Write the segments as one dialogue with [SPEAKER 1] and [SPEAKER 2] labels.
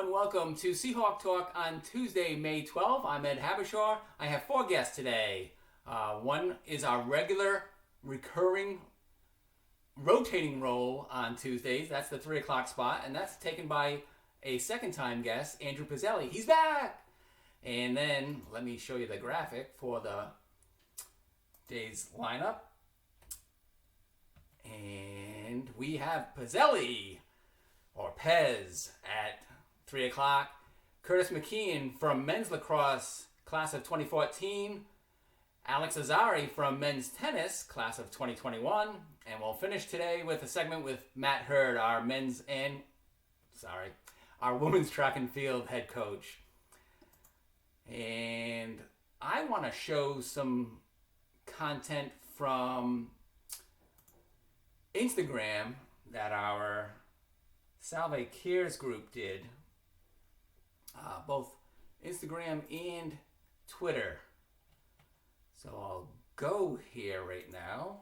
[SPEAKER 1] Welcome to Seahawk Talk on Tuesday, May 12th. I'm Ed Habishaw. I have four guests today. One is our regular, recurring, rotating role on Tuesdays. That's the 3 o'clock spot, and that's taken by a second-time guest, Andrew Pizzelli. He's back! And then, let me show you the graphic for the day's lineup. And we have Pizzelli, or Pez, at 3 o'clock. Curtis McKeon from men's lacrosse, class of 2014. Alex Azary from men's tennis, class of 2021. And we'll finish today with a segment with Matt Hurd, our women's track and field head coach. And I want to show some content from Instagram that our Salve Cares group did. Both Instagram and Twitter. So I'll go here right now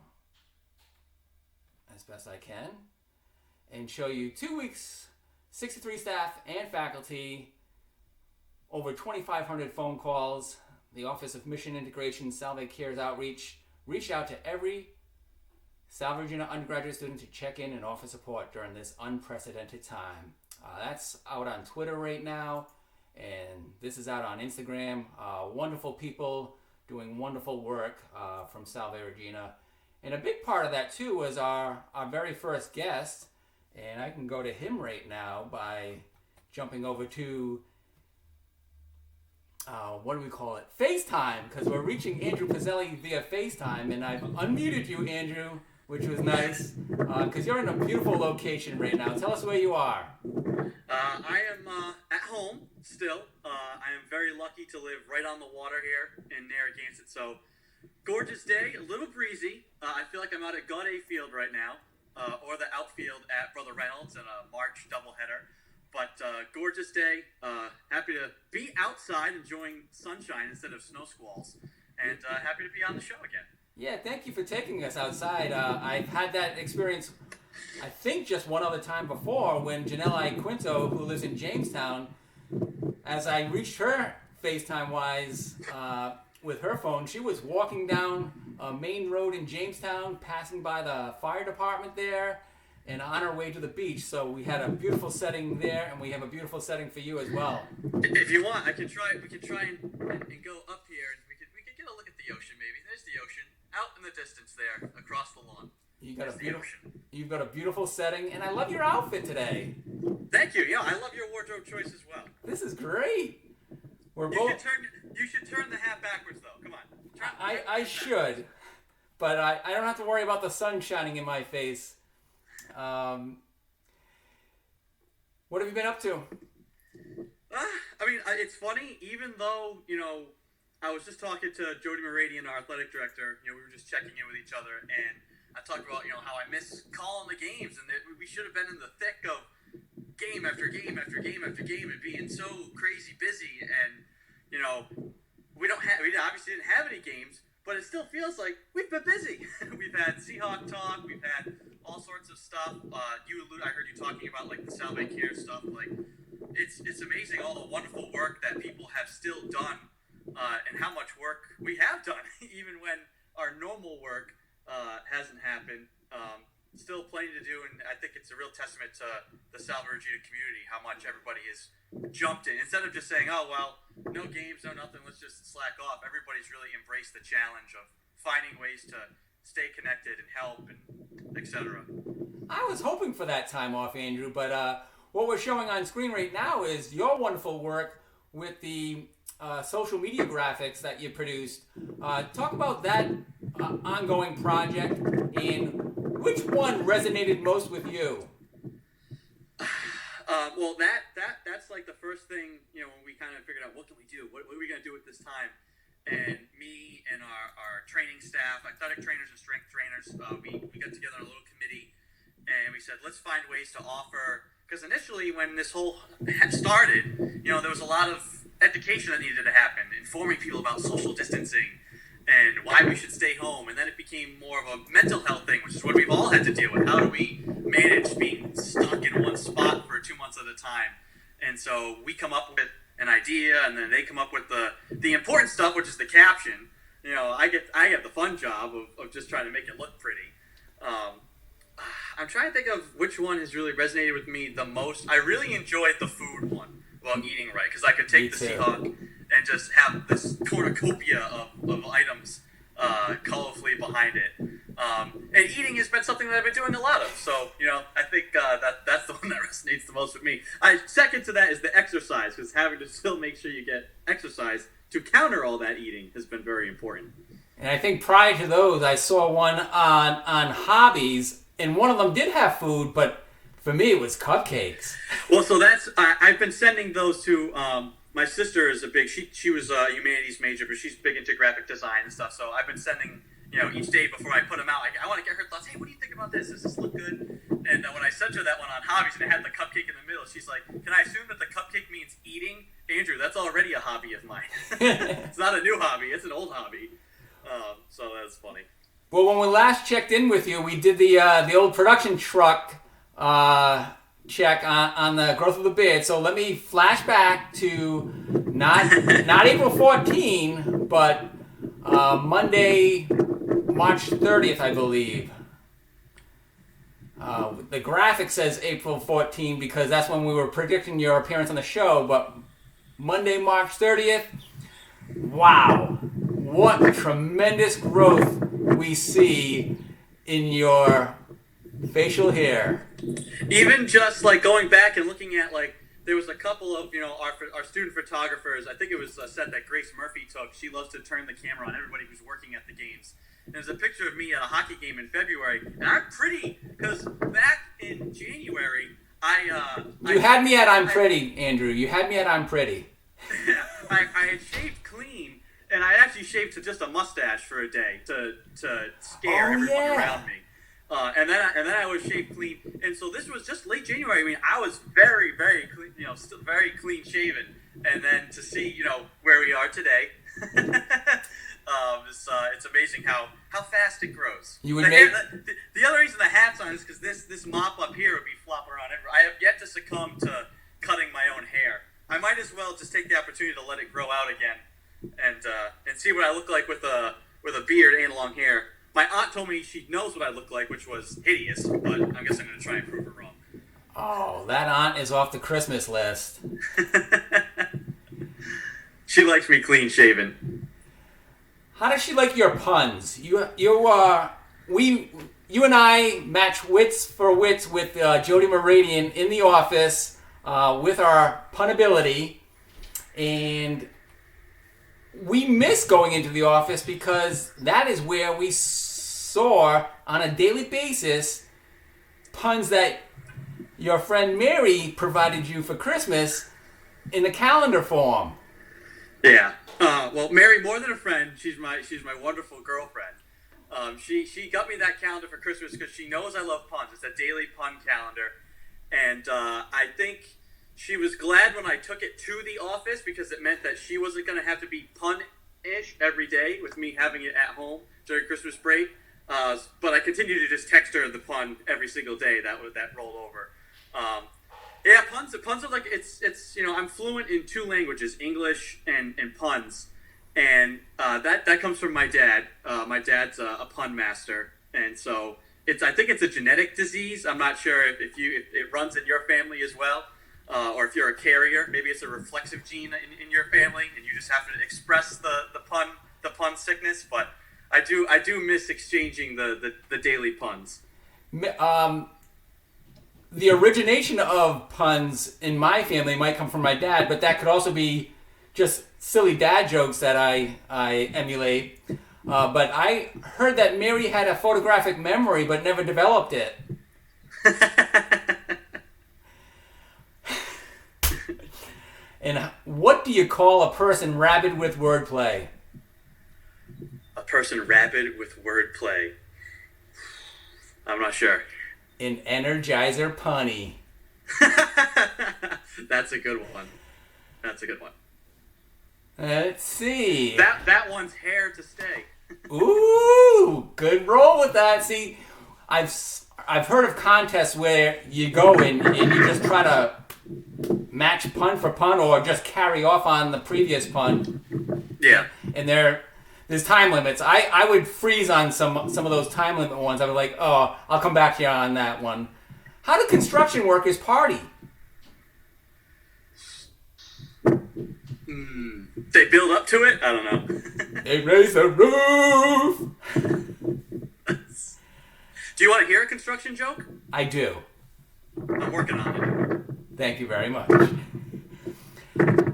[SPEAKER 1] as best I can and show you 2 weeks, 63 staff and faculty, over 2,500 phone calls. The Office of Mission Integration Salve Cares Outreach reached out to every South Virginia undergraduate student to check in and offer support during this unprecedented time. That's out on Twitter right now. And this is out on Instagram. Wonderful people doing wonderful work from Salve Regina. And a big part of that, too, was our very first guest. And I can go to him right now by jumping over to, what do we call it? FaceTime, because we're reaching Andrew Pizzelli via FaceTime. And I've unmuted you, Andrew, which was nice, because you're in a beautiful location right now. Tell us where you are.
[SPEAKER 2] I am at home still. I am very lucky to live right on the water here in Narragansett. So, gorgeous day, a little breezy. I feel like I'm out at God A Field right now, or the outfield at Brother Reynolds in a March doubleheader. But gorgeous day. Happy to be outside enjoying sunshine instead of snow squalls. And happy to be on the show again.
[SPEAKER 1] Yeah, thank you for taking us outside. I've had that experience, I think, just one other time before when Janelle Quinto, who lives in Jamestown, as I reached her FaceTime-wise with her phone, she was walking down a main road in Jamestown, passing by the fire department there, and on her way to the beach. So we had a beautiful setting there, and we have a beautiful setting for you as well.
[SPEAKER 2] If you want, we can try and go up here, and we could get a look at the ocean maybe. There's the ocean. Out in the distance there, across the lawn.
[SPEAKER 1] You've got a beautiful setting, and I love your outfit today.
[SPEAKER 2] Thank you. Yeah, I love your wardrobe choice as well.
[SPEAKER 1] This is great.
[SPEAKER 2] You should turn the hat backwards, though. Come on.
[SPEAKER 1] I should, but I don't have to worry about the sun shining in my face. What have you been up to?
[SPEAKER 2] It's funny, even though, I was just talking to Jody Muradian, our athletic director. We were just checking in with each other, and I talked about, how I miss calling the games, and that we should have been in the thick of game after game after game after game and being so crazy busy. And, we obviously didn't have any games, but it still feels like we've been busy. We've had Seahawk Talk, we've had all sorts of stuff. I heard you talking about, the Salve Care stuff. It's amazing all the wonderful work that people have still done. And how much work we have done, even when our normal work hasn't happened. Still plenty to do, and I think it's a real testament to the Salve Regina community, how much everybody has jumped in. Instead of just saying, oh, well, no games, no nothing, let's just slack off. Everybody's really embraced the challenge of finding ways to stay connected and help, and etc.
[SPEAKER 1] I was hoping for that time off, Andrew, but what we're showing on screen right now is your wonderful work with the social media graphics that you produced. Talk about that ongoing project and which one resonated most with you?
[SPEAKER 2] Well, that's like the first thing, when we kind of figured out what can we do, what are we gonna do at this time, and me and our training staff, athletic trainers and strength trainers, we got together in a little committee, and we said let's find ways to offer. Because initially, when this whole started, there was a lot of education that needed to happen, informing people about social distancing and why we should stay home. And then it became more of a mental health thing, which is what we've all had to deal with. How do we manage being stuck in one spot for 2 months at a time? And so we come up with an idea, and then they come up with the important stuff, which is the caption. I get the fun job of just trying to make it look pretty. I'm trying to think of which one has really resonated with me the most. I really enjoyed the food one about eating right, because I could take the Seahawk and just have this cornucopia of items colorfully behind it. And eating has been something that I've been doing a lot of. So, I think that's the one that resonates the most with me. Second to that is the exercise, because having to still make sure you get exercise to counter all that eating has been very important.
[SPEAKER 1] And I think prior to those, I saw one on hobbies, and one of them did have food, but for me it was cupcakes.
[SPEAKER 2] Well, so I've been sending those to my sister is a big, she was a humanities major, but she's big into graphic design and stuff. So I've been sending, each day before I put them out, I want to get her thoughts. Hey, what do you think about this? Does this look good? And when I sent her that one on hobbies and it had the cupcake in the middle, she's like, can I assume that the cupcake means eating? Andrew, that's already a hobby of mine. It's not a new hobby, it's an old hobby. So that's funny.
[SPEAKER 1] Well, when we last checked in with you, we did the old production truck check on the growth of the beard. So let me flash back to not April 14, but Monday, March 30th, I believe. The graphic says April 14 because that's when we were predicting your appearance on the show. But Monday, March 30th, wow, what tremendous growth we see in your facial hair.
[SPEAKER 2] Even just like going back and looking at there was a couple of our student photographers. I think it was a set that Grace Murphy took. She loves to turn the camera on everybody who's working at the games. And there's a picture of me at a hockey game in February, and I'm pretty because back in January
[SPEAKER 1] you had me at I'm pretty, Andrew. You had me at I'm pretty.
[SPEAKER 2] I had shaved clean, and I actually shaved to just a mustache for a day to scare everyone around me. And then I was shaved clean, and so this was just late January. I mean, I was very, very clean, still very clean shaven. And then to see, where we are today, it's amazing how fast it grows.
[SPEAKER 1] You would
[SPEAKER 2] the other reason the hat's on is because this mop up here would be flopping around everywhere. I have yet to succumb to cutting my own hair. I might as well just take the opportunity to let it grow out again, and see what I look like with a beard and long hair. My aunt told me she knows what I look like, which was hideous, but I guess I'm going to try and prove her wrong.
[SPEAKER 1] Oh, that aunt is off the Christmas list.
[SPEAKER 2] She likes me clean shaven.
[SPEAKER 1] How does she like your puns? You and I match wits for wits with Jody Meridian in the office with our pun ability, and we miss going into the office because that is where we saw on a daily basis puns that your friend Mary provided you for Christmas in the calendar form.
[SPEAKER 2] Yeah. Well, Mary, more than a friend, she's my wonderful girlfriend. She got me that calendar for Christmas because she knows I love puns. It's a daily pun calendar, and I think she was glad when I took it to the office because it meant that she wasn't going to have to be pun-ish every day with me having it at home during Christmas break. But I continued to just text her the pun every single day that rolled over. Yeah, puns are like it's I'm fluent in 2 languages, English and puns, and that comes from my dad. My dad's a pun master, and so I think it's a genetic disease. I'm not sure if it runs in your family as well. Or if you're a carrier, maybe it's a reflexive gene in your family, and you just have to express the pun sickness. But I do miss exchanging the daily puns.
[SPEAKER 1] The origination of puns in my family might come from my dad, but that could also be just silly dad jokes that I emulate. But I heard that Mary had a photographic memory, but never developed it. And what do you call a person rabid with wordplay?
[SPEAKER 2] A person rabid with wordplay. I'm not sure.
[SPEAKER 1] An energizer punny.
[SPEAKER 2] That's a good one. That's a good one.
[SPEAKER 1] Let's see.
[SPEAKER 2] That one's here to stay.
[SPEAKER 1] Ooh, good roll with that. See, I've heard of contests where you go in and you just try to match pun for pun or just carry off on the previous pun.
[SPEAKER 2] Yeah.
[SPEAKER 1] And there's time limits. I would freeze on some of those time limit ones. I was like, oh, I'll come back to you on that one. How do construction workers party?
[SPEAKER 2] They build up to it? I don't know.
[SPEAKER 1] They raise the roof.
[SPEAKER 2] Do you want to hear a construction joke?
[SPEAKER 1] I do.
[SPEAKER 2] I'm working on it.
[SPEAKER 1] Thank you very much.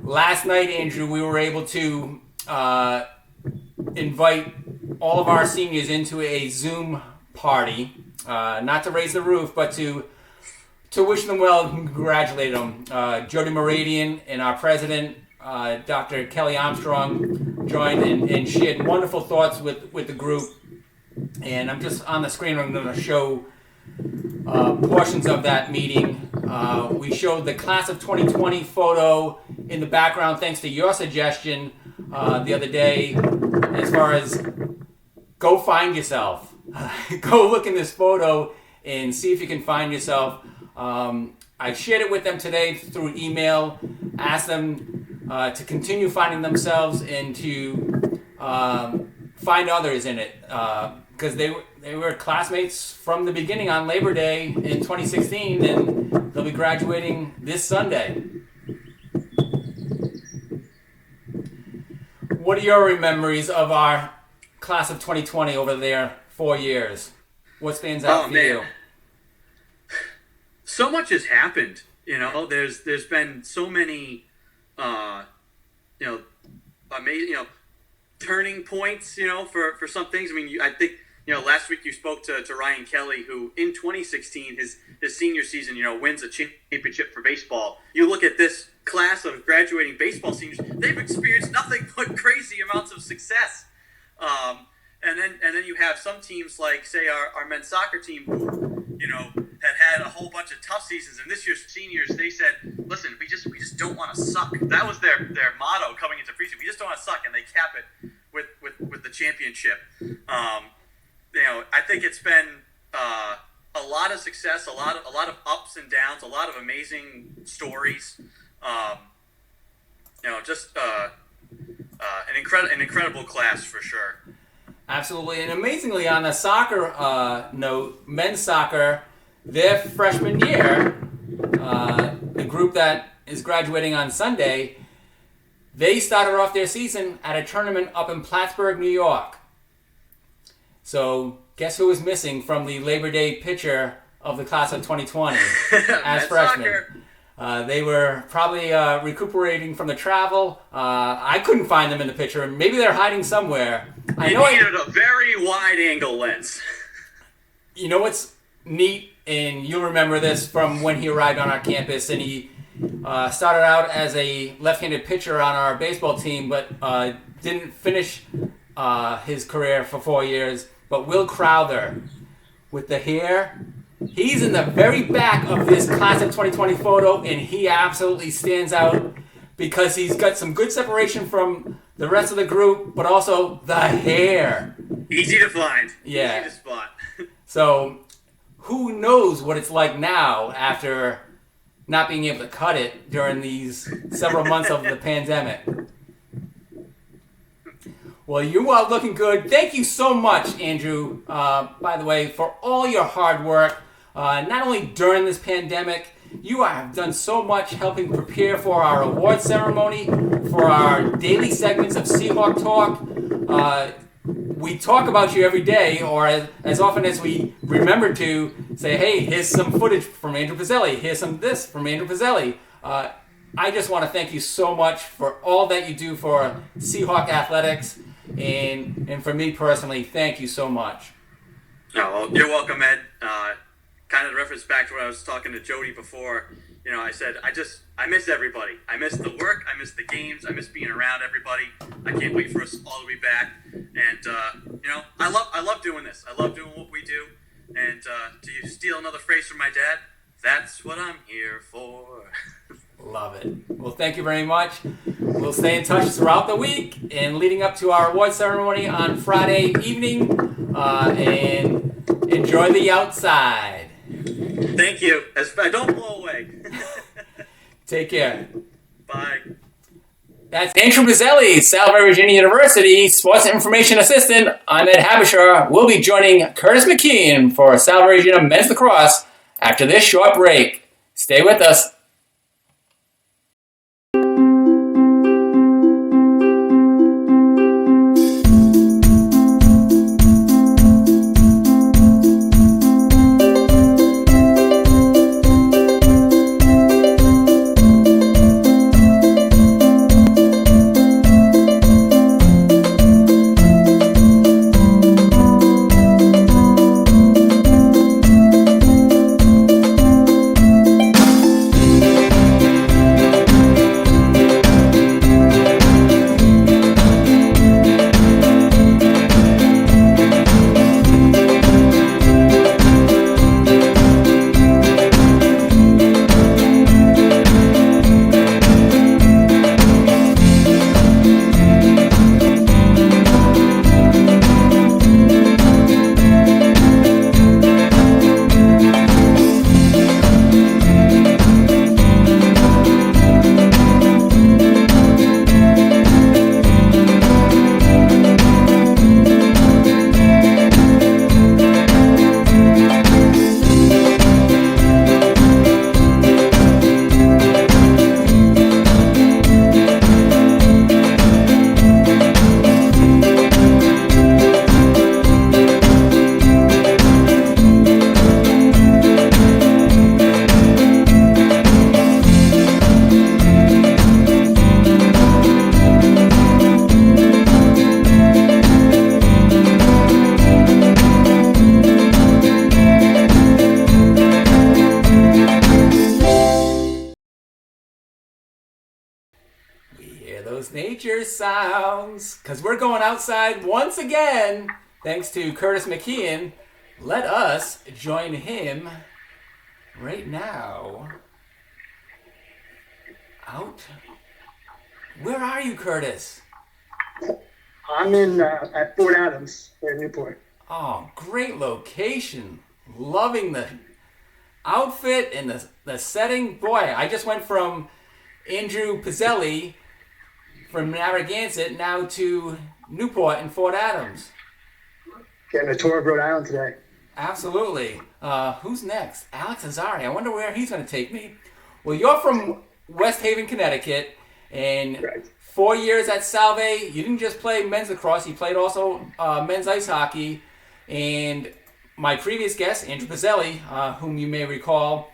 [SPEAKER 1] Last night, Andrew, we were able to invite all of our seniors into a Zoom party, not to raise the roof, but to wish them well and congratulate them. Jody Moradian and our president, Dr. Kelly Armstrong, joined and shared wonderful thoughts with the group. And I'm just on the screen, I'm going to show portions of that meeting. We showed the class of 2020 photo in the background thanks to your suggestion the other day as far as go find yourself. Go look in this photo and see if you can find yourself. I shared it with them today through email, asked them to continue finding themselves and to find others in it because they were classmates from the beginning on Labor Day in 2016, and they'll be graduating this Sunday. What are your memories of our class of 2020 over there 4 years? What stands out for you?
[SPEAKER 2] So much has happened. You know, there's been so many, amazing, turning points. For some things. I mean, I think last week you spoke to Ryan Kelly, who in 2016 his senior season, wins a championship for baseball. You look at this class of graduating baseball seniors; they've experienced nothing but crazy amounts of success. And then you have some teams like, say, our men's soccer team, who had a whole bunch of tough seasons, and this year's seniors, they said, listen, we just don't want to suck. That was their motto coming into preseason. We just don't want to suck, and they cap it with the championship. I think it's been a lot of success, a lot of ups and downs, a lot of amazing stories. An incredible class for sure.
[SPEAKER 1] Absolutely, and amazingly, on the soccer note, men's soccer, their freshman year, the group that is graduating on Sunday, they started off their season at a tournament up in Plattsburgh, New York. So, guess who was missing from the Labor Day picture of the class of 2020 as freshmen? They were probably recuperating from the travel. I couldn't find them in the picture. Maybe they're hiding somewhere.
[SPEAKER 2] I needed a very wide-angle lens.
[SPEAKER 1] You know what's neat, and you'll remember this from when he arrived on our campus, and he started out as a left-handed pitcher on our baseball team, but didn't finish his career for 4 years. But Will Crowther, with the hair, he's in the very back of this class of 2020 photo, and he absolutely stands out because he's got some good separation from the rest of the group, but also the hair.
[SPEAKER 2] Easy to find.
[SPEAKER 1] Yeah.
[SPEAKER 2] Easy to spot.
[SPEAKER 1] So, who knows what it's like now after not being able to cut it during these several months of the pandemic. Well, you are looking good. Thank you so much, Andrew, by the way, for all your hard work, not only during this pandemic. You have done so much helping prepare for our award ceremony, for our daily segments of SeahawkTalk. We talk about you every day, or as often as we remember to say, hey, here's some footage from Andrew Pizzelli. Here's some this from Andrew Pizzelli. I just want to thank you so much for all that you do for SeahawkAthletics, and for me personally, thank you so much.
[SPEAKER 2] Oh, well, you're welcome, Ed. Kind of reference back to what I was talking to Jody before. I said, I miss everybody. I miss the work. I miss the games. I miss being around everybody. I can't wait for us all to be back. And, I love doing this. I love doing what we do. And to steal another phrase from my dad, that's what I'm here for.
[SPEAKER 1] Love it. Well, thank you very much. We'll stay in touch throughout the week and leading up to our award ceremony on Friday evening. And enjoy the outside.
[SPEAKER 2] Thank you. Don't blow away.
[SPEAKER 1] Take care.
[SPEAKER 2] Bye.
[SPEAKER 1] That's Andrew Bizzelli, Salve Virginia University Sports Information Assistant. I'm Ed Habisher. We'll be joining Curtis McKeon for Salve Virginia Men's Lacrosse after this short break. Stay with us. Nature sounds, because we're going outside once again thanks to Curtis McKeon. Let us join him right now. Out. Where are you, Curtis?
[SPEAKER 3] I'm at Fort Adams here in Newport.
[SPEAKER 1] Oh, great location. Loving the outfit and the setting. Boy, I just went from Andrew Pizzelli from Narragansett now to Newport and Fort Adams.
[SPEAKER 3] Getting a tour of Rhode Island today.
[SPEAKER 1] Absolutely. Who's next? Alex Azary. I wonder where he's going to take me. Well, you're from West Haven, Connecticut, and 4 years at Salve. You didn't just play men's lacrosse. You played also men's ice hockey. And my previous guest, Andrew Pizzelli, whom you may recall,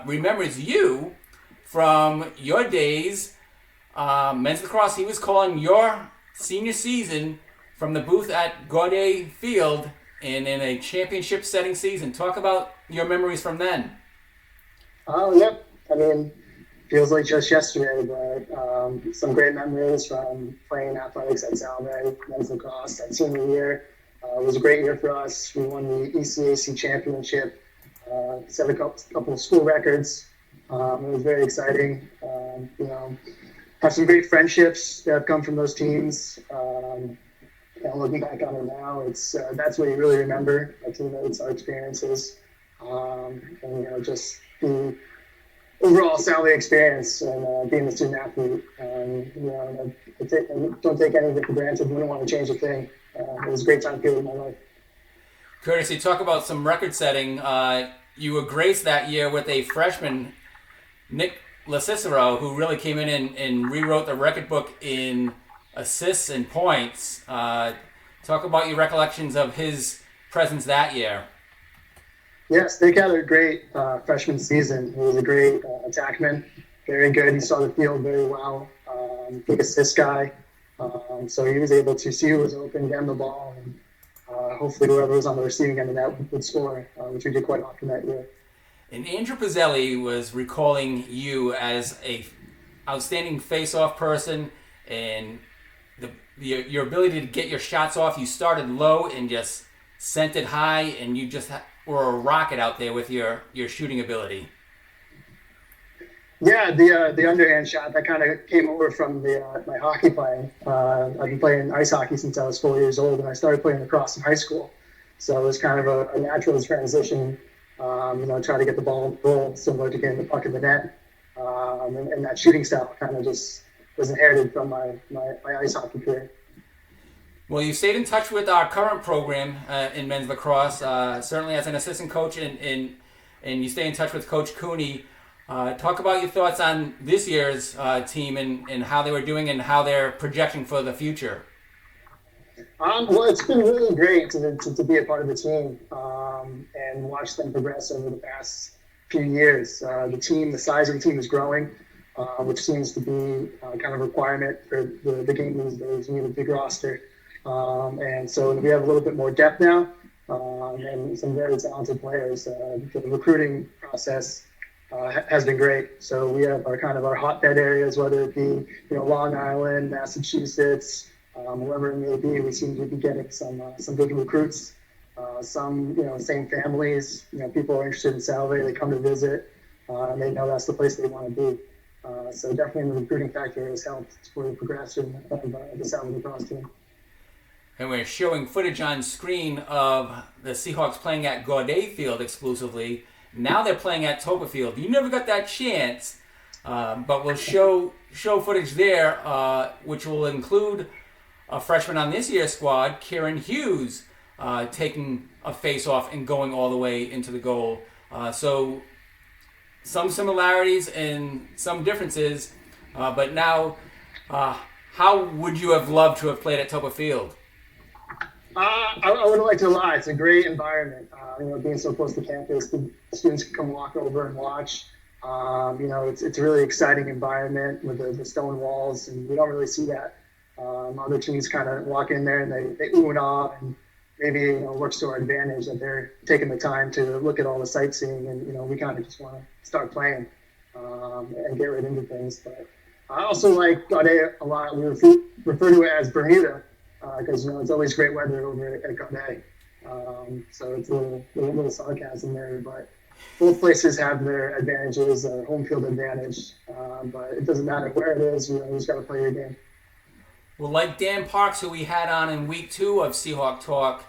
[SPEAKER 1] remembers you from your days men's lacrosse. He was calling your senior season from the booth at Gaudet Field in a championship setting season. Talk about your memories from then.
[SPEAKER 3] Oh, yep. I mean, feels like just yesterday, but some great memories from playing athletics at Salve, men's lacrosse that senior year. It was a great year for us. We won the ECAC championship, set a couple of school records. It was very exciting. Have some great friendships that have come from those teams. Looking back on it now, it's that's what you really remember: our teammates, our experiences, and just the overall Salve experience and being a student athlete. I don't take any of it for granted. Wouldn't want to change a thing. It was a great time period in my life.
[SPEAKER 1] Curtis, you talk about some record setting. You were graced that year with a freshman, Nick LaCicero, who really came in and rewrote the record book in assists and points. Talk about your recollections of his presence that year.
[SPEAKER 3] Yes, Nick had a great freshman season. He was a great attackman, very good. He saw the field very well, big assist guy. So he was able to see who was open, get him the ball, and hopefully whoever was on the receiving end of that would score, which we did quite often that year.
[SPEAKER 1] And Andrew Pizzelli was recalling you as a outstanding face-off person, and your ability to get your shots off. You started low and just sent it high, and you just were a rocket out there with your shooting ability.
[SPEAKER 3] Yeah, the underhand shot that kind of came over from my hockey playing. I've been playing ice hockey since I was 4 years old, and I started playing lacrosse in high school. So it was kind of a natural transition. Try to get the ball roll, similar to getting the puck in the net. And that shooting style kind of just was inherited from my ice hockey career.
[SPEAKER 1] Well, you stayed in touch with our current program in men's lacrosse, certainly as an assistant coach, and you stay in touch with Coach Cooney. Talk about your thoughts on this year's team and how they were doing and how they're projecting for the future.
[SPEAKER 3] Well, it's been really great to be a part of the team and watch them progress over the past few years. The size of the team is growing, which seems to be kind of a requirement for the game these days. You need a big roster. And so we have a little bit more depth now and some very talented players. The recruiting process has been great. So we have our hotbed areas, whether it be Long Island, Massachusetts, wherever it may be. We seem to be getting some good recruits. Some same families. People are interested in Salve. They come to visit, and they know that's the place they want to be. So definitely the recruiting factor has helped for the progression of the Salve lacrosse team.
[SPEAKER 1] And we're showing footage on screen of the Seahawks playing at Gaudet Field exclusively. Now they're playing at Topper Field. You never got that chance, but we'll show footage there, which will include a freshman on this year's squad, Kieran Hughes, taking a face-off and going all the way into the goal. So some similarities and some differences, but now how would you have loved to have played at Topper Field?
[SPEAKER 3] I would like to lie. It's a great environment. Being so close to campus, the students can come walk over and watch. It's a really exciting environment with the stone walls, and we don't really see that. Other teams kind of walk in there and they ooh and ah, and maybe it works to our advantage that they're taking the time to look at all the sightseeing, and we kind of just want to start playing and get right into things. But I also like Gaudet a lot. We refer to it as Bermuda because it's always great weather over at Gaudet. So it's a little sarcasm there, but both places have their advantages, home field advantage. But it doesn't matter where it is. You just got to play your game.
[SPEAKER 1] Well, like Dan Parks, who we had on in week 2 of Seahawk Talk,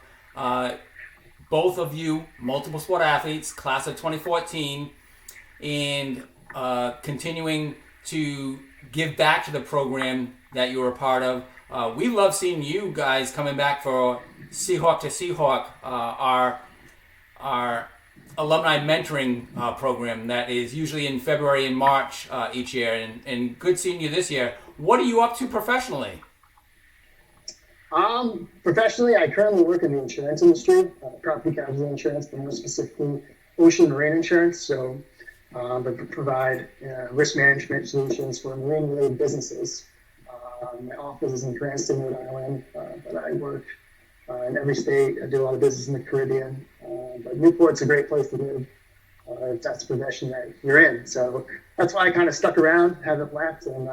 [SPEAKER 1] both of you, multiple sport athletes, class of 2014, and continuing to give back to the program that you were a part of. We love seeing you guys coming back for Seahawk to Seahawk, our alumni mentoring program that is usually in February and March each year, and good seeing you this year. What are you up to professionally?
[SPEAKER 3] Professionally, I currently work in the insurance industry, property casualty insurance, but more specifically ocean marine insurance. So I provide risk management solutions for marine-related businesses. My office is in Cranston, Rhode Island, but I work in every state. I do a lot of business in the Caribbean. But Newport's a great place to live if that's the profession that you're in. So that's why I kind of stuck around, haven't left, and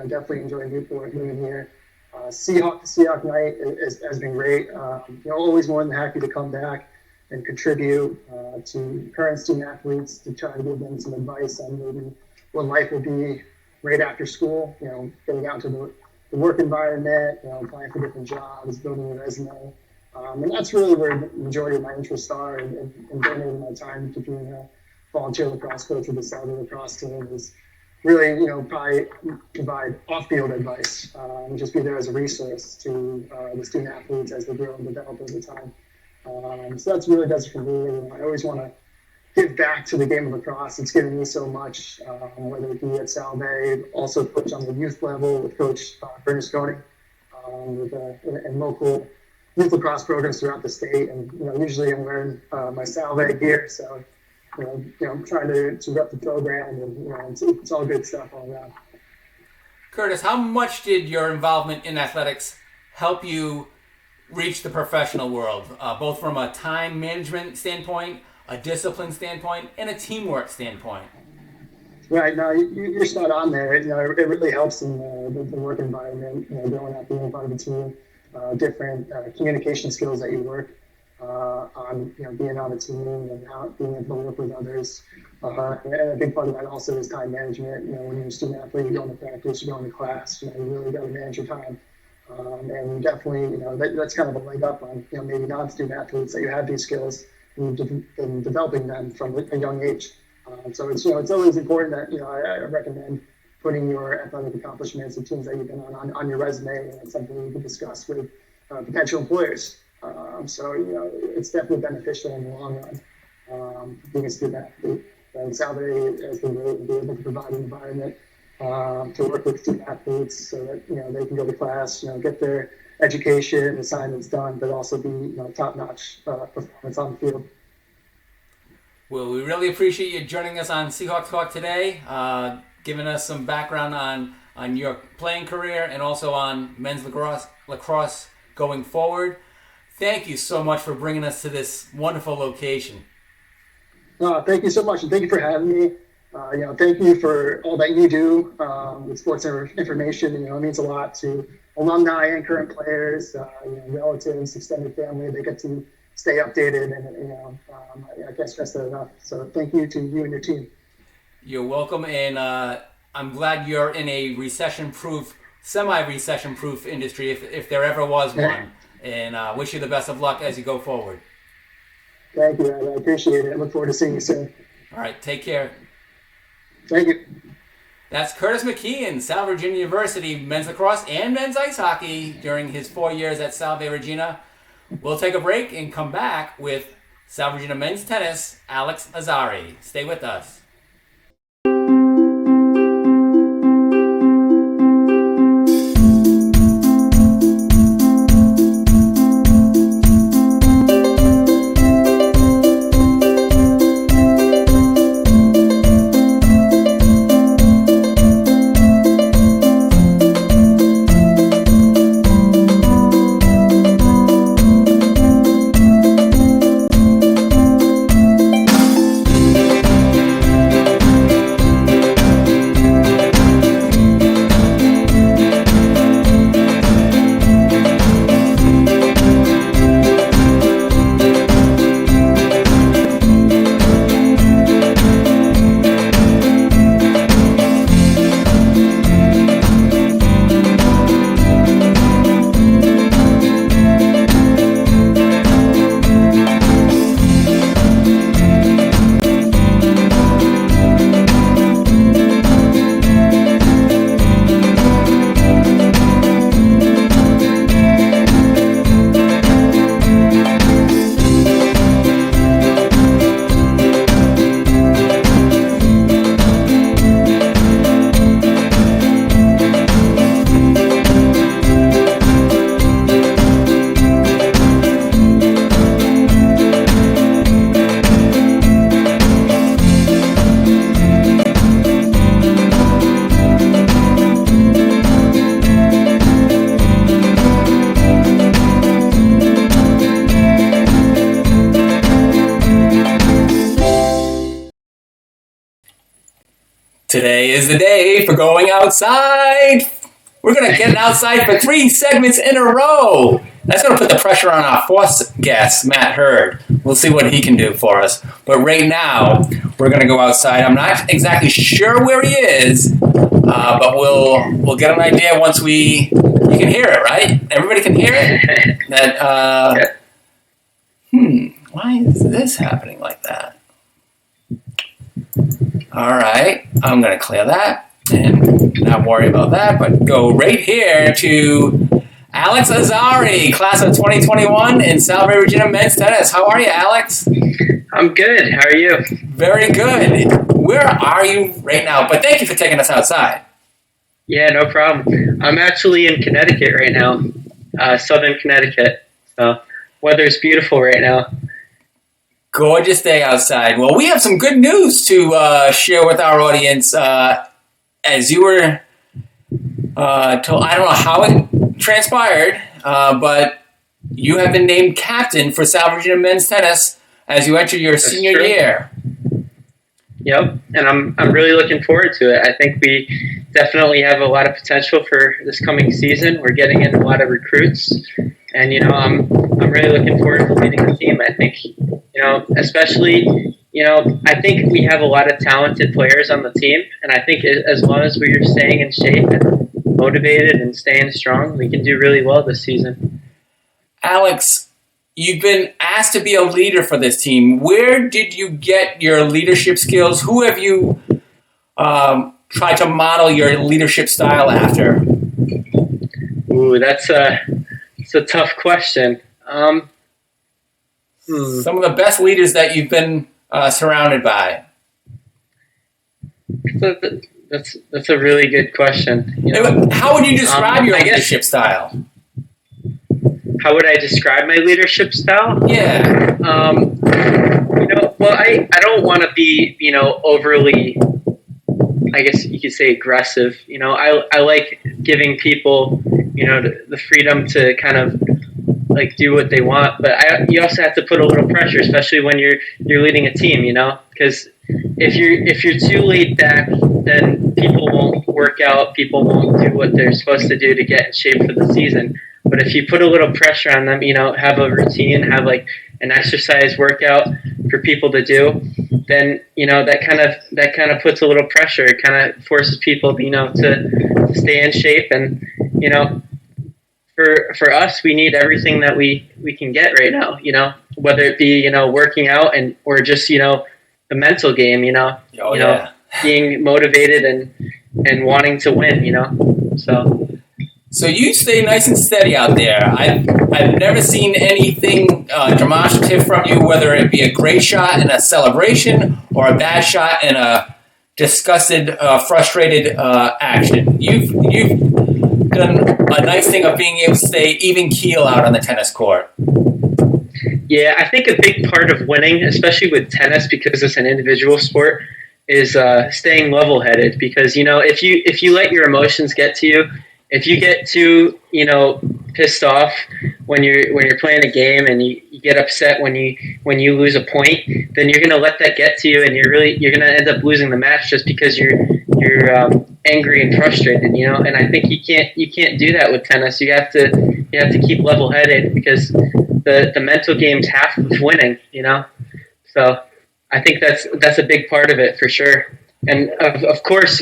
[SPEAKER 3] definitely enjoy Newport, living here. Seahawk to Seahawk night has been great. Always more than happy to come back and contribute to current student athletes to try to give them some advice on maybe what life will be right after school. Getting out to the work environment, applying for different jobs, building a resume. And that's really where the majority of my interests are, and donating my time to being a volunteer lacrosse coach with the Salve lacrosse team is really, probably provide off-field advice and just be there as a resource to the student athletes as they grow and develop over time. So that's really does it for me. I always want to give back to the game of lacrosse. It's given me so much, whether it be at Salve, also coach on the youth level with Coach Bernasconi, and local youth lacrosse programs throughout the state. And usually I'm wearing my Salve gear, so I'm trying to rep the program, and it's all good stuff all around.
[SPEAKER 1] Curtis, how much did your involvement in athletics help you reach the professional world, both from a time management standpoint, a discipline standpoint, and a teamwork standpoint.
[SPEAKER 3] Right. No, you're spot on there. It really helps in the work environment. Growing up, being part of a team, different communication skills that you work on. Being on a team and being able to work with others. And a big part of that also is time management. When you're a student athlete, you're going to practice, you're going to class. You really got to manage your time. And definitely, that's kind of a leg up on maybe non-student athletes, that you have these skills and you've been developing them from a young age. So it's always important that I recommend putting your athletic accomplishments and teams that you've been on your resume, and it's something you can discuss with potential employers. So it's definitely beneficial in the long run. Being a student athlete, and SalveAthletics has been great and be able to provide an environment to work with student athletes so that they can go to class, get their education assignments done, but also be top-notch performance on the field.
[SPEAKER 1] Well, we really appreciate you joining us on SeahawkTalk today, giving us some background on your playing career and also on men's lacrosse going forward. Thank you so much for bringing us to this wonderful location.
[SPEAKER 3] Thank you so much, and thank you for having me. Thank you for all that you do with sports information. It means a lot to alumni and current players, relatives, extended family. They get to stay updated, and I can't stress that enough. So thank you to you and your team.
[SPEAKER 1] You're welcome, and I'm glad you're in a recession-proof, semi-recession-proof industry, if there ever was one. And wish you the best of luck as you go forward.
[SPEAKER 3] Thank you. I appreciate it. I look forward to seeing you soon.
[SPEAKER 1] All right, take care.
[SPEAKER 3] Thank you.
[SPEAKER 1] That's Curtis McKeon, Sal Virginia University men's lacrosse and men's ice hockey during his 4 years at Salve Regina. We'll take a break and come back with Sal Virginia men's tennis, Alex Azary. Stay with us. Today is the day for going outside. We're going to get outside for 3 segments in a row. That's going to put the pressure on our fourth guest, Matt Hurd. We'll see what he can do for us. But right now, we're going to go outside. I'm not exactly sure where he is, but we'll get an idea once you can hear it, right? Everybody can hear it? Why is this happening like that? All right, I'm going to clear that and not worry about that, but go right here to Alex Azary, class of 2021 in Salve Regina men's tennis. How are you, Alex?
[SPEAKER 4] I'm good. How are you?
[SPEAKER 1] Very good. Where are you right now? But thank you for taking us outside.
[SPEAKER 4] Yeah, no problem. I'm actually in Connecticut right now, southern Connecticut. So weather's beautiful right now.
[SPEAKER 1] Gorgeous day outside. Well, we have some good news to share with our audience. As you were told, I don't know how it transpired, but you have been named captain for Salve Regina men's tennis as you enter your senior
[SPEAKER 4] true.
[SPEAKER 1] year.
[SPEAKER 4] Yep, and I'm really looking forward to it. I think we definitely have a lot of potential for this coming season. We're getting in a lot of recruits, and I'm really looking forward to leading the team. I think especially I think we have a lot of talented players on the team, and I think as long as we're staying in shape and motivated and staying strong, we can do really well this season.
[SPEAKER 1] Alex, you've been asked to be a leader for this team. Where did you get your leadership skills? Who have you tried to model your leadership style after?
[SPEAKER 4] Ooh, that's a tough question.
[SPEAKER 1] Some of the best leaders that you've been surrounded by.
[SPEAKER 4] That's a really good question.
[SPEAKER 1] How would you describe your leadership style?
[SPEAKER 4] How would I describe my leadership style?
[SPEAKER 1] Yeah.
[SPEAKER 4] Well, I don't want to be, overly, I guess you could say, aggressive. I like giving people, the freedom to kind of like do what they want, but you also have to put a little pressure, especially when you're leading a team, because if you're too laid back, then people won't work out, people won't do what they're supposed to do to get in shape for the season. But if you put a little pressure on them, have a routine, have like an exercise workout for people to do, then that kind of puts a little pressure. It kind of forces people, to stay in shape. And for us, we need everything that we can get right now. Whether it be working out or just the mental game. Being motivated and wanting to win.
[SPEAKER 1] So you stay nice and steady out there. I've never seen anything demonstrative from you, whether it be a great shot in a celebration or a bad shot in a disgusted, frustrated action. You've done a nice thing of being able to stay even keel out on the tennis court.
[SPEAKER 4] Yeah, I think a big part of winning, especially with tennis, because it's an individual sport, is staying level-headed. Because if you let your emotions get to you, if you get too, pissed off when you're playing a game and you get upset when you lose a point, then you're gonna let that get to you, and you're gonna end up losing the match just because you're angry and frustrated, And I think you can't do that with tennis. You have to keep level headed, because the mental game's half of winning, So I think that's a big part of it for sure. And of course,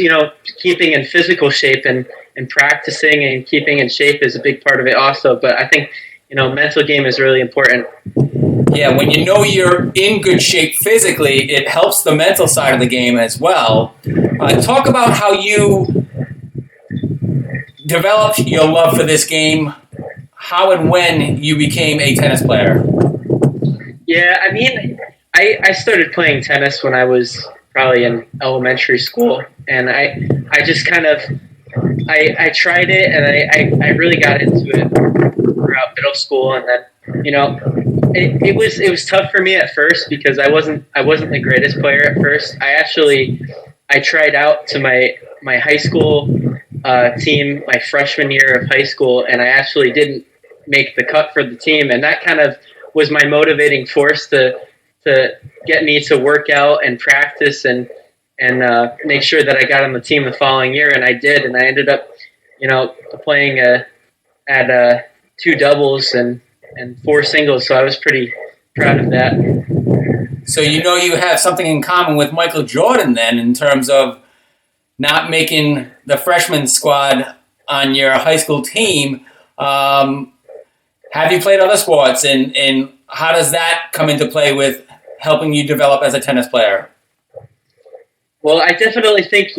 [SPEAKER 4] keeping in physical shape and practicing and keeping in shape is a big part of it also. But I think, mental game is really important.
[SPEAKER 1] Yeah, when you're in good shape physically, it helps the mental side of the game as well. Talk about how you developed your love for this game, how and when you became a tennis player.
[SPEAKER 4] Yeah, I mean, I started playing tennis when I was probably in elementary school, and I just kind of I tried it, and I really got into it throughout middle school, and then it was tough for me at first because I wasn't the greatest player at first. I tried out to my high school team my freshman year of high school, and I actually didn't make the cut for the team, and that kind of was my motivating force to get me to work out and practice and make sure that I got on the team the following year, and I did, and I ended up, playing at 2 doubles and 4 singles, so I was pretty proud of that.
[SPEAKER 1] So you have something in common with Michael Jordan then, in terms of not making the freshman squad on your high school team. Have you played other sports, and how does that come into play with helping you develop as a tennis player?
[SPEAKER 4] Well, I definitely think,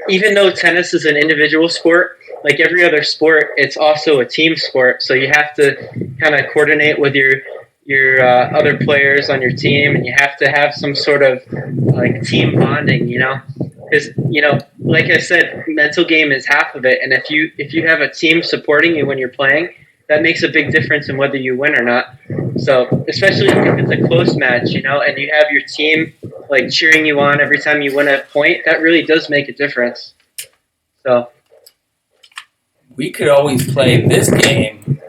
[SPEAKER 4] even though tennis is an individual sport, like every other sport, it's also a team sport. So you have to kind of coordinate with your other players on your team, and you have to have some sort of like team bonding, because, like I said, mental game is half of it. And if you have a team supporting you when you're playing, that makes a big difference in whether you win or not. So especially if it's a close match, and you have your team like cheering you on every time you win a point, that really does make a difference. So
[SPEAKER 1] we could always play this game.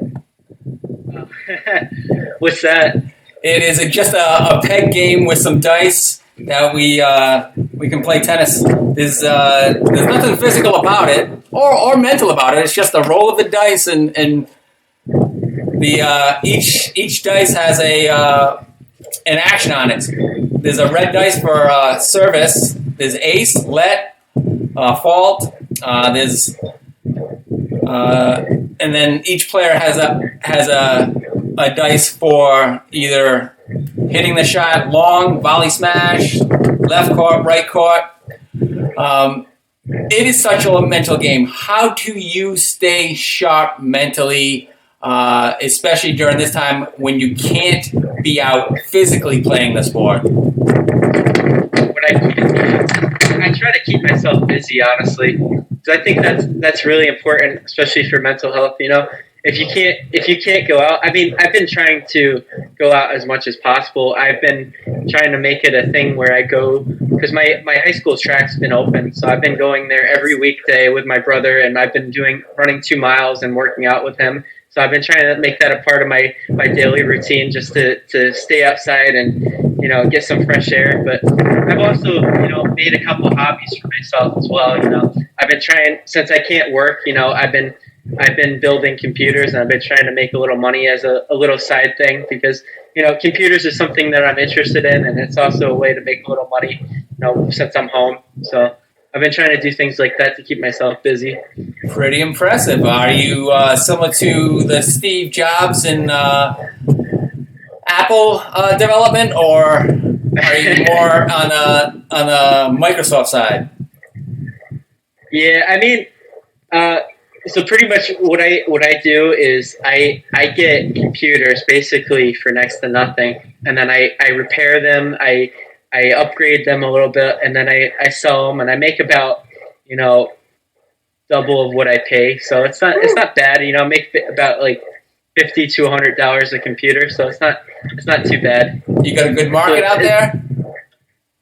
[SPEAKER 4] What's that?
[SPEAKER 1] It is just a peg game with some dice that we can play tennis. There's nothing physical about it or mental about it. It's just a roll of the dice, and the each dice has an action on it. There's a red dice for service. There's ace, let, fault. And then each player has a dice for either hitting the shot long, volley smash, left court, right court. It is such a mental game. How do you stay sharp mentally, especially during this time when you can't be out physically playing the sport?
[SPEAKER 4] I try to keep myself busy, honestly, because I think that's really important, especially for mental health. If you can't go out, I mean, I've been trying to go out as much as possible. I've been trying to make it a thing where I go, because my high school track's been open, so I've been going there every weekday with my brother, and I've been running 2 miles and working out with him. So I've been trying to make that a part of my daily routine, just to stay outside and get some fresh air. But I've also made a couple hobbies for myself as well. I've been trying, since I can't work. I've been building computers, and I've been trying to make a little money as a little side thing, because computers is something that I'm interested in, and it's also a way to make a little money since I'm home. So I've been trying to do things like that to keep myself busy.
[SPEAKER 1] Pretty impressive. Are you similar to the Steve Jobs in Apple development, or are you more on a Microsoft side?
[SPEAKER 4] Yeah, I mean, so pretty much what I do is I get computers basically for next to nothing, and then I repair them, I upgrade them a little bit, and then I sell them, and I make about double of what I pay. So it's not bad. I make about like $50 to $100 a computer, so it's not too bad.
[SPEAKER 1] You got a good market out there?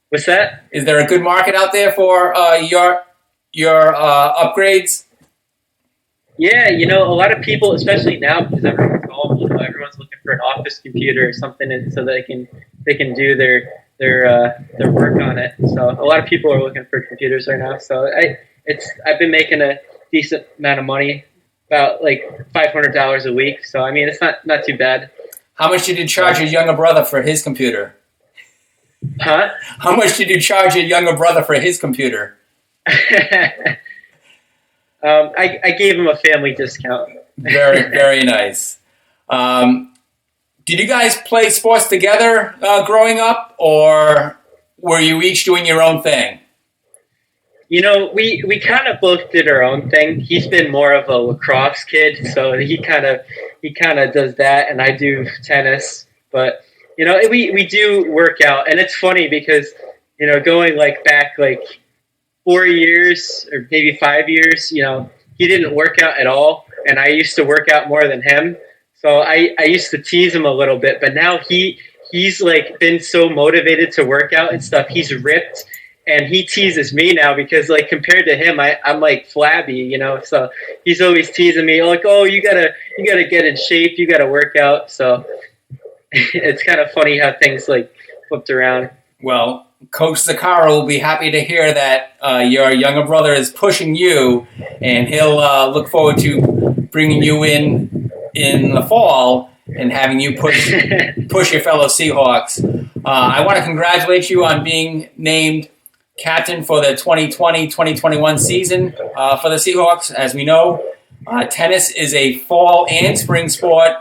[SPEAKER 4] What's that?
[SPEAKER 1] Is there a good market out there for your upgrades?
[SPEAKER 4] Yeah, a lot of people, especially now, because everyone's home, everyone's looking for an office computer or something, and so they can do their work on it. So a lot of people are looking for computers right now. So I've been making a decent amount of money, about like $500 a week. So I mean, it's not too bad.
[SPEAKER 1] How much did you charge your younger brother for his computer?
[SPEAKER 4] Huh?
[SPEAKER 1] How much did you charge your younger brother for his computer?
[SPEAKER 4] I gave him a family discount.
[SPEAKER 1] Very, very nice. Did you guys play sports together growing up, or were you each doing your own thing?
[SPEAKER 4] We kind of both did our own thing. He's been more of a lacrosse kid, so he kind of does that, and I do tennis. But we do work out, and it's funny because going back 4 years or maybe 5 years, he didn't work out at all, and I used to work out more than him. So I used to tease him a little bit, but now he's been so motivated to work out and stuff. He's ripped, and he teases me now because compared to him, I'm flabby, So he's always teasing me oh, you gotta get in shape, you gotta work out. So it's kind of funny how things flipped around.
[SPEAKER 1] Well, Coach Zakara will be happy to hear that your younger brother is pushing you, and he'll look forward to bringing you in the fall and having you push your fellow Seahawks. I want to congratulate you on being named captain for the 2020-2021 season for the Seahawks. As we know, tennis is a fall and spring sport.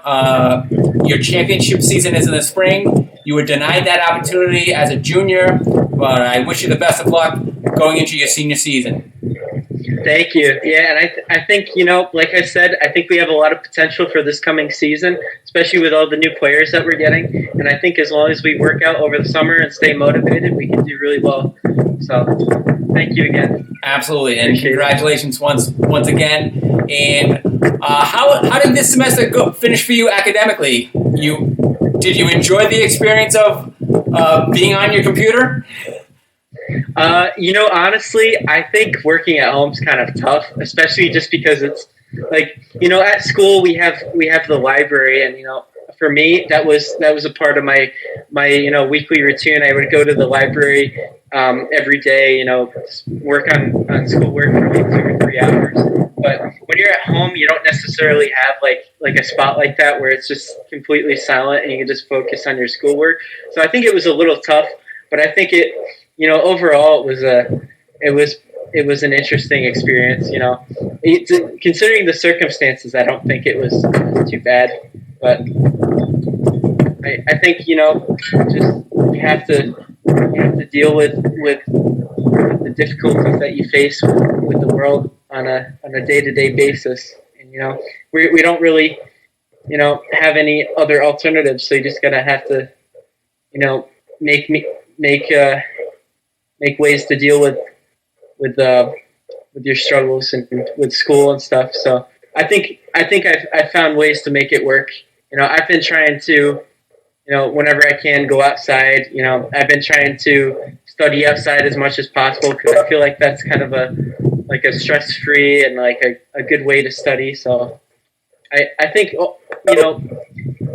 [SPEAKER 1] Your championship season is in the spring. You were denied that opportunity as a junior, but I wish you the best of luck going into your senior season.
[SPEAKER 4] Thank you. Yeah, and I think, like I said, I think we have a lot of potential for this coming season, especially with all the new players that we're getting. And I think as long as we work out over the summer and stay motivated, we can do really well. So thank you again.
[SPEAKER 1] Absolutely, and congratulations once again. And how did this semester finish for you academically? Did you enjoy the experience of being on your computer?
[SPEAKER 4] Honestly, I think working at home is kind of tough, especially just because it's at school we have the library, and for me, that was a part of my weekly routine. I would go to the library every day, work on schoolwork for like 2 or 3 hours. But when you're at home, you don't necessarily have like a spot like that where it's just completely silent and you can just focus on your schoolwork. So I think it was a little tough, but I think it, overall it was an interesting experience. Considering the circumstances, I don't think it was too bad. But I think just you have to deal with the difficulties that you face with the world on a day-to-day basis, and we don't really have any other alternatives. So you just gotta have to make ways to deal with your struggles and with school and stuff. So I think I've found ways to make it work. I've been trying to, whenever I can, go outside. I've been trying to study outside as much as possible because I feel like that's kind of a stress-free and like a good way to study. So I think,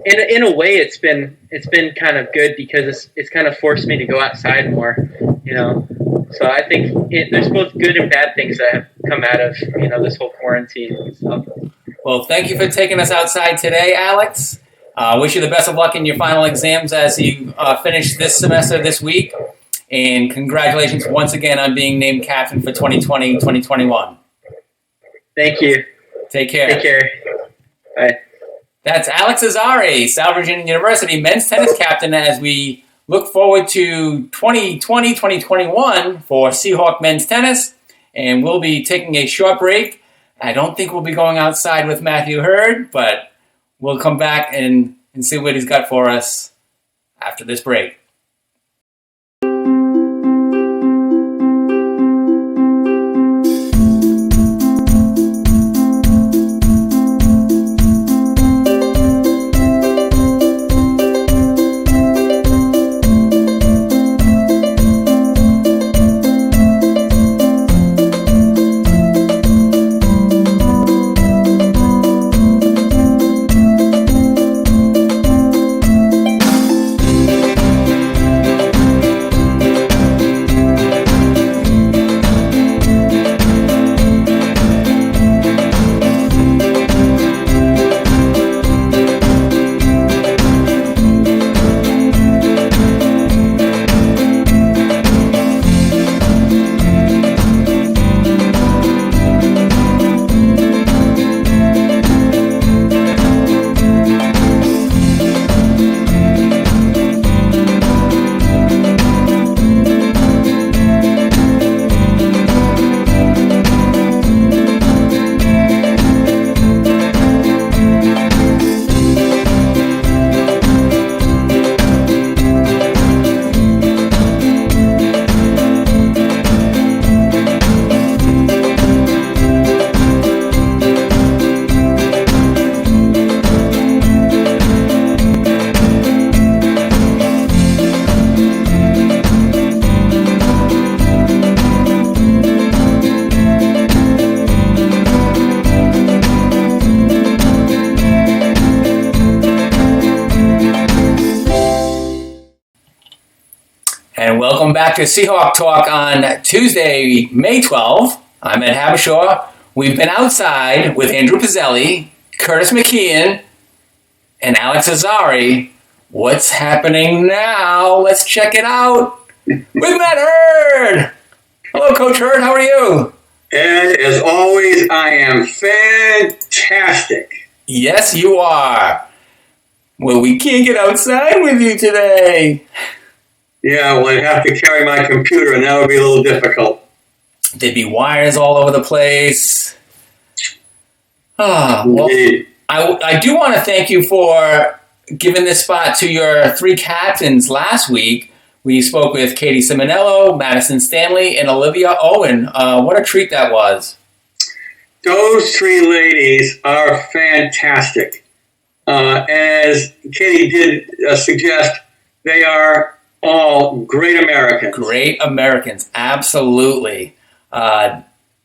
[SPEAKER 4] in a way it's been kind of good because it's kind of forced me to go outside more, So I think there's both good and bad things that have come out of, this whole quarantine. So.
[SPEAKER 1] Well, thank you for taking us outside today, Alex. Wish you the best of luck in your final exams as you finish this semester this week. And congratulations once again on being named captain for 2020-2021.
[SPEAKER 4] Thank you.
[SPEAKER 1] Take care.
[SPEAKER 4] Take care. Bye.
[SPEAKER 1] That's Alex Azary, South Virginia University men's tennis captain, as we look forward to 2020-2021 for Seahawk men's tennis. And we'll be taking a short break. I don't think we'll be going outside with Matthew Hurd, but we'll come back and see what he's got for us after this break. And welcome back to Seahawk Talk on Tuesday, May 12th. I'm Ed Habishaw. We've been outside with Andrew Pizzelli, Curtis McKeon, and Alex Azary. What's happening now? Let's check it out with Matt Hurd. Hello, Coach Hurd. How are you?
[SPEAKER 5] Ed, as always, I am fantastic.
[SPEAKER 1] Yes, you are. Well, we can't get outside with you today.
[SPEAKER 5] Yeah, well, I'd have to carry my computer, and that would be a little difficult.
[SPEAKER 1] There'd be wires all over the place. Well, I do want to thank you for giving this spot to your three captains last week. We spoke with Katie Simonello, Madison Stanley, and Olivia Owen. What a treat that was.
[SPEAKER 5] Those three ladies are fantastic. As Katie did suggest, they are all great Americans.
[SPEAKER 1] Great Americans, absolutely.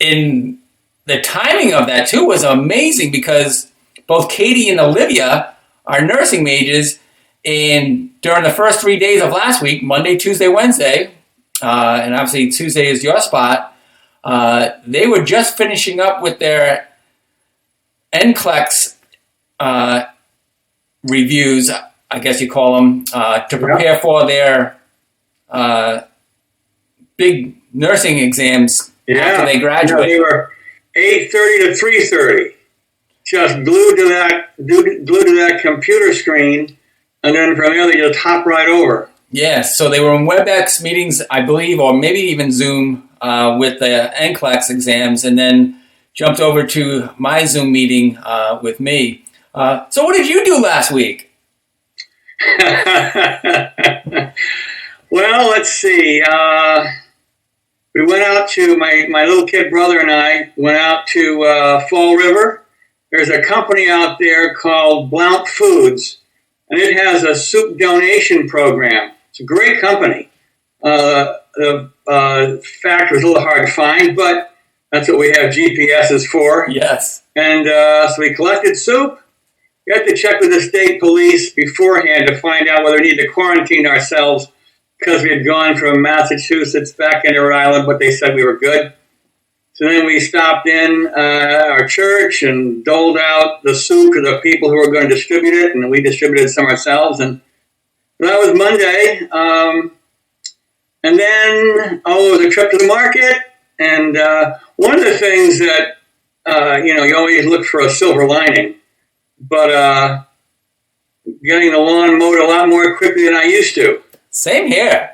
[SPEAKER 1] In the timing of that, too, was amazing because both Katie and Olivia our nursing majors. And during the first 3 days of last week, Monday, Tuesday, Wednesday, and obviously Tuesday is your spot, they were just finishing up with their NCLEX reviews, I guess you call them, to prepare for their big nursing exams after they graduate.
[SPEAKER 5] They were 8:30 to 3:30, just glued to that computer screen, and then from there they just hop right over.
[SPEAKER 1] Yes, so they were in WebEx meetings, I believe, or maybe even Zoom with the NCLEX exams, and then jumped over to my Zoom meeting with me. So what did you do last week?
[SPEAKER 5] Well, let's see. We went out to, my little kid brother and I went out to Fall River. There's a company out there called Blount Foods, and it has a soup donation program. It's a great company. The factory is a little hard to find, but that's what we have GPSs for.
[SPEAKER 1] Yes.
[SPEAKER 5] And so we collected soup. We had to check with the state police beforehand to find out whether we needed to quarantine ourselves because we had gone from Massachusetts back into Rhode Island, but they said we were good. So then we stopped in our church and doled out the soup to the people who were going to distribute it, and we distributed some ourselves. And that was Monday. And then, there was a trip to the market. And one of the things that, you always look for a silver lining, but getting the lawn mowed a lot more quickly than I used to.
[SPEAKER 1] Same here.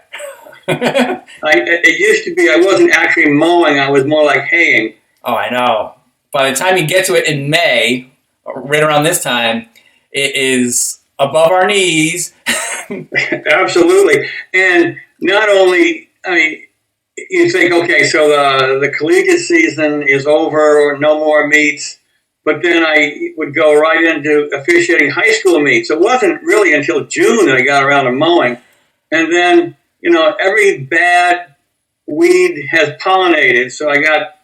[SPEAKER 5] It used to be I wasn't actually mowing, I was more like haying.
[SPEAKER 1] Oh, I know. By the time you get to it in May, right around this time, it is above our knees.
[SPEAKER 5] Absolutely. And not only, you think, okay, so the collegiate season is over, no more meets, but then I would go right into officiating high school meets. It wasn't really until June that I got around to mowing. And then, every bad weed has pollinated, so I got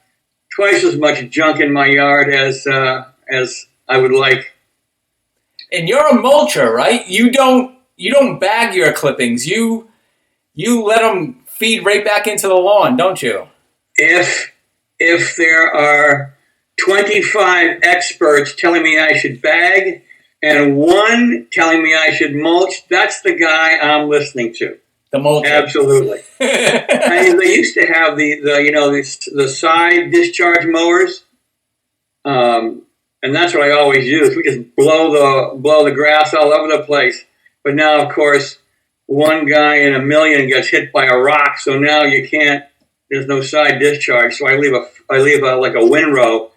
[SPEAKER 5] twice as much junk in my yard as I would like.
[SPEAKER 1] And you're a mulcher, right? You don't bag your clippings. You let them feed right back into the lawn, don't you?
[SPEAKER 5] If there are 25 experts telling me I should bag and one telling me I should mulch, that's the guy I'm listening to.
[SPEAKER 1] The mulcher.
[SPEAKER 5] Absolutely. They used to have the side discharge mowers, and that's what I always use. We just blow the grass all over the place. But now, of course, one guy in a million gets hit by a rock, so now you can't. There's no side discharge, so I leave like a windrow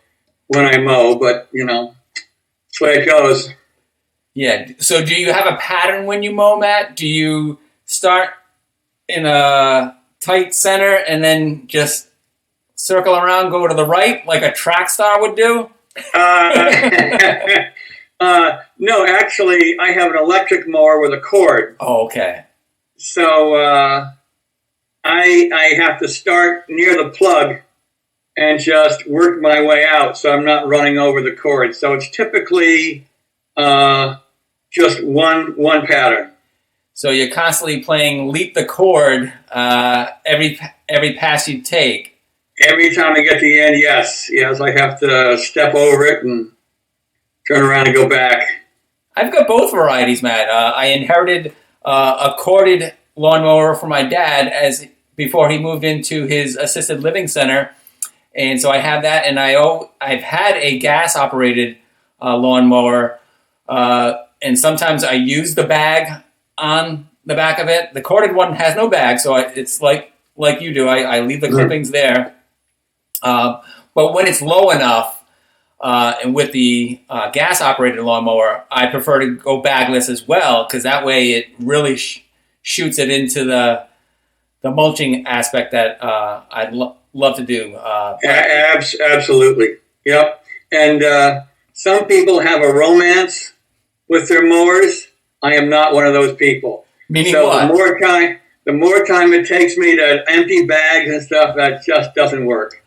[SPEAKER 5] when I mow. But that's the way it goes.
[SPEAKER 1] Yeah. So, do you have a pattern when you mow, Matt? Do you start in a tight center and then just circle around, go to the right like a track star would do?
[SPEAKER 5] No, actually, I have an electric mower with a cord.
[SPEAKER 1] Oh, okay.
[SPEAKER 5] So I have to start near the plug and just work my way out so I'm not running over the cord. So it's typically just one pattern.
[SPEAKER 1] So you're constantly playing leap the cord every pass you take.
[SPEAKER 5] Every time I get to the end, yes, I have to step over it and turn around and go back.
[SPEAKER 1] I've got both varieties, Matt. I inherited a corded lawnmower from my dad before he moved into his assisted living center, and so I have that. And I've had a gas operated lawnmower, and sometimes I use the bag on the back of it. The corded one has no bag, so it's like you do. I leave the clippings there. But when it's low enough, and with the gas-operated lawnmower, I prefer to go bagless as well, because that way it really shoots it into the mulching aspect that I'd love to do.
[SPEAKER 5] Absolutely. Yep. And some people have a romance with their mowers. I am not one of those people.
[SPEAKER 1] Meaning
[SPEAKER 5] so
[SPEAKER 1] what?
[SPEAKER 5] The more time it takes me to empty bags and stuff, that just doesn't work.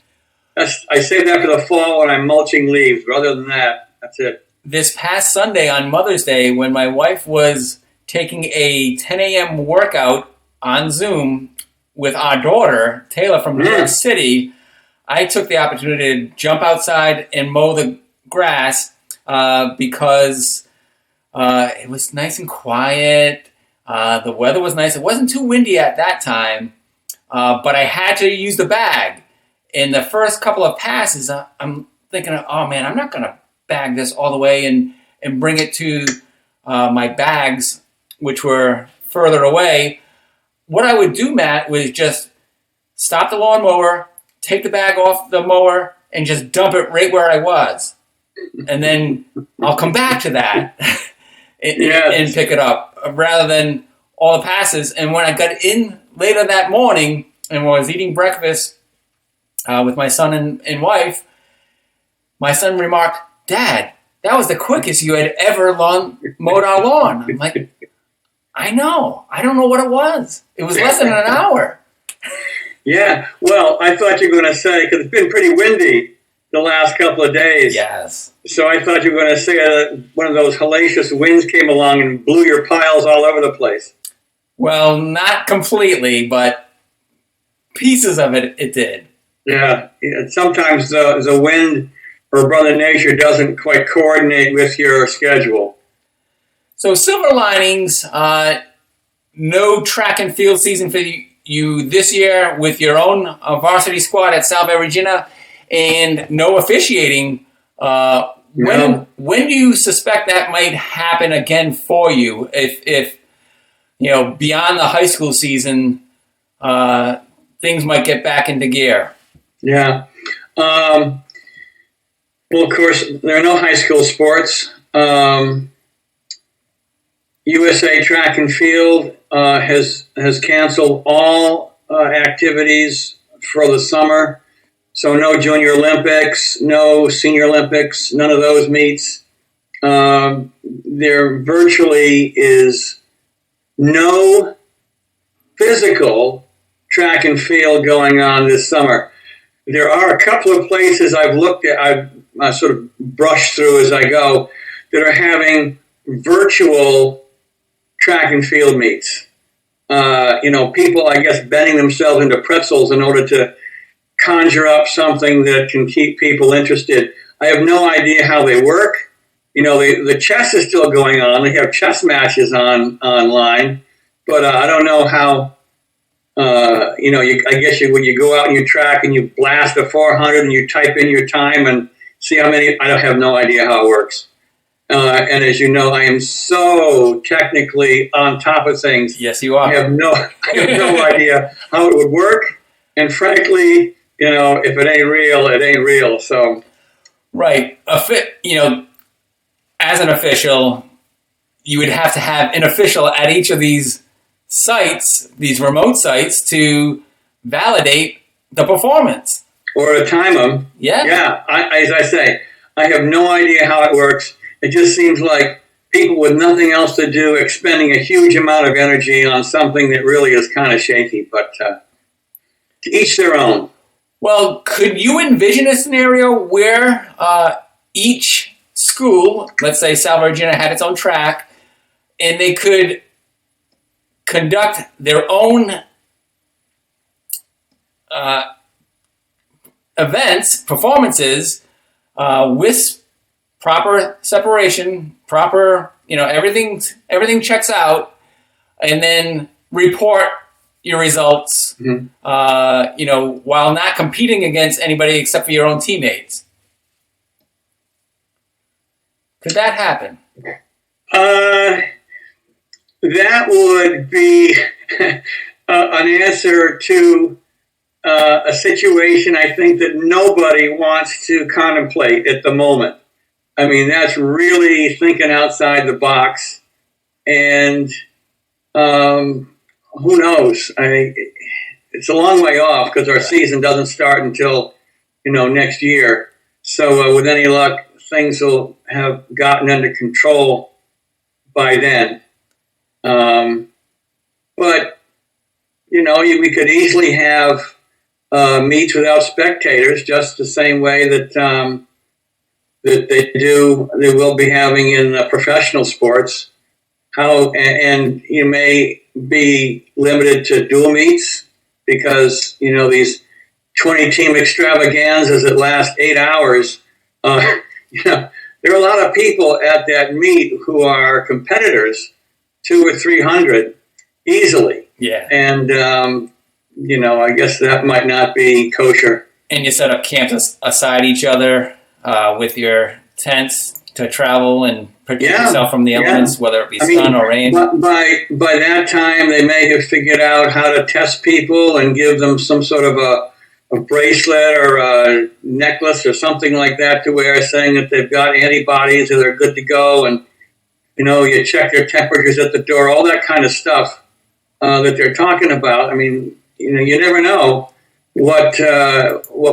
[SPEAKER 5] I save that for the fall when I'm mulching leaves. But other than that, that's it.
[SPEAKER 1] this past Sunday on Mother's Day, when my wife was taking a 10 a.m. workout on Zoom with our daughter, Taylor, from New York City, I took the opportunity to jump outside and mow the grass because it was nice and quiet. The weather was nice. It wasn't too windy at that time, but I had to use the bag. In the first couple of passes, I'm thinking, oh man, I'm not going to bag this all the way and bring it to my bags, which were further away. What I would do, Matt, was just stop the lawnmower, take the bag off the mower, and just dump it right where I was. And then I'll come back to that and pick it up, rather than all the passes. And when I got in later that morning and was eating breakfast with my son and wife, my son remarked, "Dad, that was the quickest you had ever mowed our lawn." I'm like, I know. I don't know what it was. It was less than an hour.
[SPEAKER 5] Yeah. Well, I thought you were going to say, because it's been pretty windy the last couple of days.
[SPEAKER 1] Yes.
[SPEAKER 5] So I thought you were going to say that one of those hellacious winds came along and blew your piles all over the place.
[SPEAKER 1] Well, not completely, but pieces of it did.
[SPEAKER 5] Yeah. Sometimes the wind or Brother Nature doesn't quite coordinate with your schedule.
[SPEAKER 1] So silver linings, no track and field season for you this year with your own varsity squad at Salve Regina, and no officiating. When do you suspect that might happen again for you? If beyond the high school season, things might get back into gear.
[SPEAKER 5] Yeah. Well, of course, there are no high school sports. USA Track and Field has canceled all activities for the summer. So no Junior Olympics, no Senior Olympics, none of those meets. There virtually is no physical track and field going on this summer. There are a couple of places I've looked at, I've sort of brushed through as I go, that are having virtual track and field meets. People, I guess, bending themselves into pretzels in order to conjure up something that can keep people interested. I have no idea how they work. The chess is still going on. They have chess matches online, but I don't know how. I guess when you go out and you track and you blast a 400 and you type in your time and see how many. I don't have no idea how it works. And as you know, I am so technically on top of things.
[SPEAKER 1] Yes, you are.
[SPEAKER 5] I have no idea how it would work. And frankly, if it ain't real, it ain't real. So,
[SPEAKER 1] right. As an official, you would have to have an official at each of these sites, these remote sites, to validate the performance.
[SPEAKER 5] Or to time them.
[SPEAKER 1] Yeah.
[SPEAKER 5] Yeah. As I say, I have no idea how it works. It just seems like people with nothing else to do expending a huge amount of energy on something that really is kind of shaky. But to each their own.
[SPEAKER 1] Well, could you envision a scenario where each school, let's say Salve Regina had its own track, and they could conduct their own events, performances, with proper separation, everything checks out, and then report your results, while not competing against anybody except for your own teammates? Could that happen?
[SPEAKER 5] That would be an answer to a situation I think that nobody wants to contemplate at the moment. I mean, that's really thinking outside the box. And who knows? It's a long way off because our season doesn't start until, next year. So with any luck, things will have gotten under control by then. But, we could easily have meets without spectators, just the same way that, that they will be having in professional sports. And you may be limited to dual meets because, these 20-team extravaganzas that last 8 hours, there are a lot of people at that meet who are competitors, 200 or 300 easily.
[SPEAKER 1] Yeah.
[SPEAKER 5] And, I guess that might not be kosher.
[SPEAKER 1] And you set up camps aside each other with your tents to travel and protect yourself from the elements, whether it be sun or rain.
[SPEAKER 5] By that time, they may have figured out how to test people and give them some sort of a bracelet or a necklace or something like that to wear, saying that they've got antibodies or they're good to go. And, you check their temperatures at the door, all that kind of stuff that they're talking about. I mean, you never know what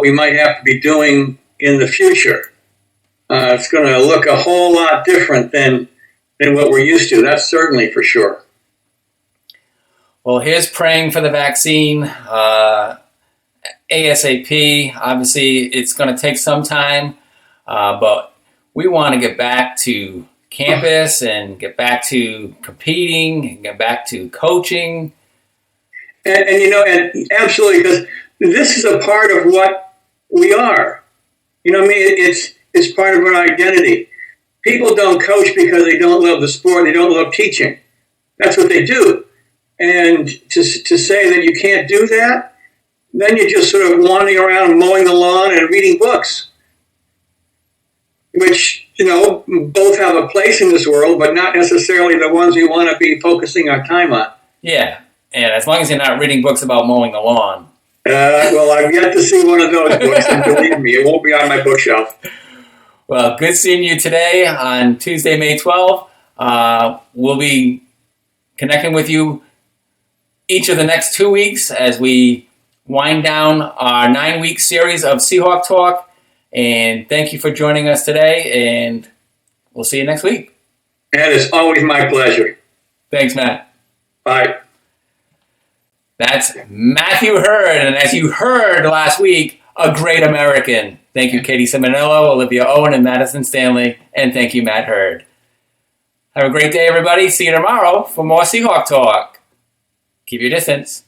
[SPEAKER 5] we might have to be doing in the future. It's going to look a whole lot different than what we're used to. That's certainly for sure.
[SPEAKER 1] Well, here's praying for the vaccine ASAP. Obviously, it's going to take some time, but we want to get back to campus and get back to competing and get back to coaching. And
[SPEAKER 5] absolutely, because this is a part of what we are. It's part of our identity. People don't coach because they don't love the sport, they don't love teaching. That's what they do. And to say that you can't do that, then you're just sort of wandering around mowing the lawn and reading books, which, both have a place in this world, but not necessarily the ones we want to be focusing our time on.
[SPEAKER 1] Yeah, and as long as you're not reading books about mowing the lawn.
[SPEAKER 5] Well, I've yet to see one of those books, and believe me, it won't be on my bookshelf.
[SPEAKER 1] Well, good seeing you today on Tuesday, May 12th. We'll be connecting with you each of the next 2 weeks as we wind down our 9-week series of Seahawk Talk. And thank you for joining us today, and we'll see you next week.
[SPEAKER 5] And it's always my pleasure.
[SPEAKER 1] Thanks, Matt.
[SPEAKER 5] Bye.
[SPEAKER 1] That's Matthew Hurd, and as you heard last week, a great American. Thank you, Katie Simonello, Olivia Owen, and Madison Stanley, and thank you, Matt Hurd. Have a great day, everybody. See you tomorrow for more Seahawk Talk. Keep your distance.